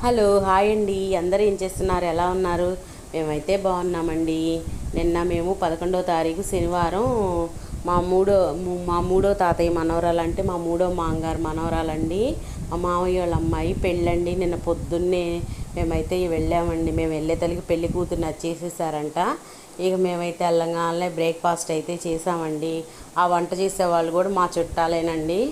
Hello hi అండి. అందరూ ఏం చేస్తున్నారు? ఎలా ఉన్నారు? మేమైతే బాగున్నామండి. నిన్న మేము 11వ తారీఖు శనివారం మా మూడో తాతయ్య మనవరాలు, అంటే మా మూడో మాంగారు మనవరాలండి, మా మామయ్య వాళ్ళ అమ్మాయి పెళ్ళండి. నిన్న పొద్దున్నే మేమైతే వెళ్ళామండి. మేము వెళ్ళే తల్లికి పెళ్లి కూతురు నచ్చేసేసారంట. ఇక మేమైతే వెళ్ళగానే బ్రేక్ఫాస్ట్ అయితే చేసామండి. ఆ వంట చేసే వాళ్ళు కూడా మా చుట్టాలేనండి.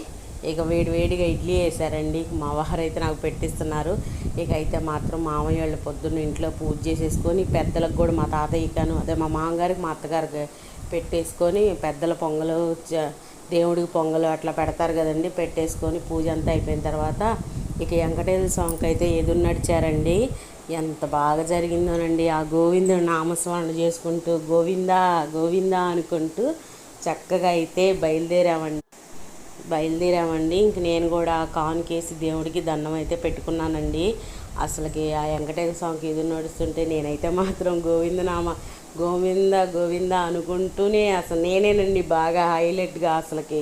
ఇక వేడిగా ఇడ్లీ వేసారండి. మా వారైతే నాకు పెట్టిస్తున్నారు. ఇక అయితే మాత్రం మామయ్య వాళ్ళు పొద్దున్న ఇంట్లో పూజ చేసేసుకొని పెద్దలకు కూడా మా తాతయ్యకను అదే మా మామగారికి మా అత్తగారికి పెట్టేసుకొని పెద్దల పొంగలు దేవుడికి పొంగలు అట్లా పెడతారు కదండి, పెట్టేసుకొని పూజ అంతా అయిపోయిన తర్వాత ఇక వెంకటేశ్వర స్వామికి అయితే ఎదురు నడిచారండి. ఎంత బాగా జరిగిందోనండి. ఆ గోవిందుడు నామస్మరణ చేసుకుంటూ గోవిందా గోవిందా అనుకుంటూ చక్కగా అయితే బయలుదేరామండి. ఇంక నేను కూడా కానుకేసి దేవుడికి దండం అయితే పెట్టుకున్నానండి. అసలుకి ఆ వెంకటేశ్వర స్వామికి ఎదురు నడుస్తుంటే నేనైతే మాత్రం గోవింద గోవింద అనుకుంటూనే అసలు నేనేనండి బాగా హైలైట్గా అసలుకి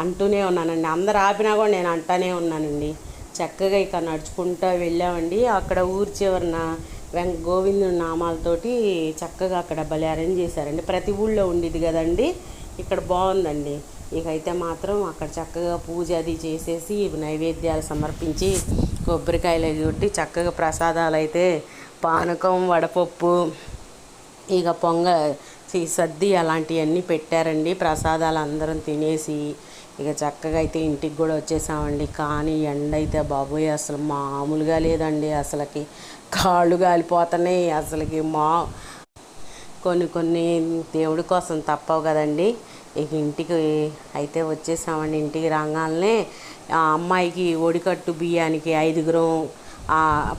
అంటూనే ఉన్నానండి. అందరు ఆపినా కూడా నేను అంటానే ఉన్నానండి. చక్కగా ఇక నడుచుకుంటూ వెళ్ళామండి. అక్కడ ఊరి చివరన గోవిందుడి నామాలతోటి చక్కగా అక్కడ భలే అరేంజ్ చేశారండి. ప్రతి ఊళ్ళో ఉండేది కదండి, ఇక్కడ బాగుందండి. ఇకైతే మాత్రం అక్కడ చక్కగా పూజ అది చేసేసి నైవేద్యాలు సమర్పించి కొబ్బరికాయలు కొట్టి చక్కగా ప్రసాదాలు అయితే పానకం, వడపప్పు, ఇక సద్ది అలాంటివన్నీ పెట్టారండి. ప్రసాదాలు అందరం తినేసి ఇక చక్కగా అయితే ఇంటికి కూడా వచ్చేసామండి. కానీ ఎండ అయితే బాబోయ్ అసలు మామూలుగా లేదండి. అసలుకి కాళ్ళు కాలిపోతున్నాయి. అసలుకి కొన్ని దేవుడి కోసం తప్పవు కదండి. ఇక ఇంటికి అయితే వచ్చేసామండి. ఇంటికి రాగానే ఆ అమ్మాయికి ఒడికట్టు బియ్యానికి 5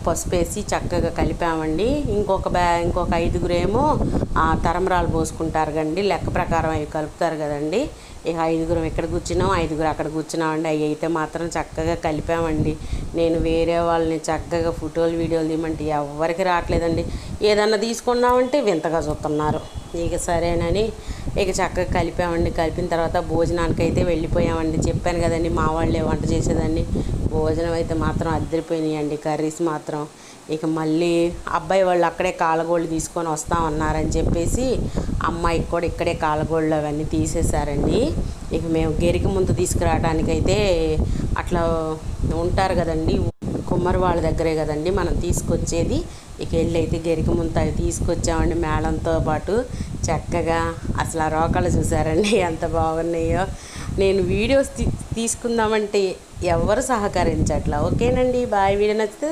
పసుపు వేసి చక్కగా కలిపామండి. ఇంకొక 5 తరమరాలు పోసుకుంటారు కండి, లెక్క ప్రకారం అవి కలుపుతారు కదండి. ఇక 5 ఇక్కడ కూర్చున్నాం, 5 అక్కడ కూర్చున్నామండి. అవి అయితే మాత్రం చక్కగా కలిపామండి. నేను వేరే వాళ్ళని చక్కగా ఫోటోలు వీడియోలు తీయమంటే ఎవరికి రావట్లేదండి. ఏదన్నా తీసుకున్నామంటే వింతగా చూస్తున్నారు. ఇక సరేనని ఇక చక్కగా కలిపామండి. కలిపిన తర్వాత భోజనానికి అయితే వెళ్ళిపోయామండి. చెప్పాను కదండి మా వాళ్ళే వంట చేసేదండి. భోజనం అయితే మాత్రం అద్దరిపోయినాయండి. కర్రీస్ మాత్రం ఇక మళ్ళీ అబ్బాయి వాళ్ళు అక్కడే కాలగోళ్ళు తీసుకొని వస్తామన్నారని చెప్పేసి అమ్మాయికి కూడా ఇక్కడే కాలగోళ్ళు అవన్నీ తీసేశారండి. ఇక మేము గెరికి ముందు తీసుకురావడానికైతే అట్లా ఉంటారు కదండి, కుమ్మరి వాళ్ళ దగ్గరే కదండి మనం తీసుకొచ్చేది. ఇక వెళ్ళి అయితే గెరికి ముంత తీసుకొచ్చామండి మేళంతో పాటు. చక్కగా అసలు ఆ రోకళ్ళు చూసారండి ఎంత బాగున్నాయో. నేను వీడియోస్ తీసుకుందామంటే ఎవరు సహకరించట్లా. ఓకేనండి, బాయ్. వీడియో నచ్చితే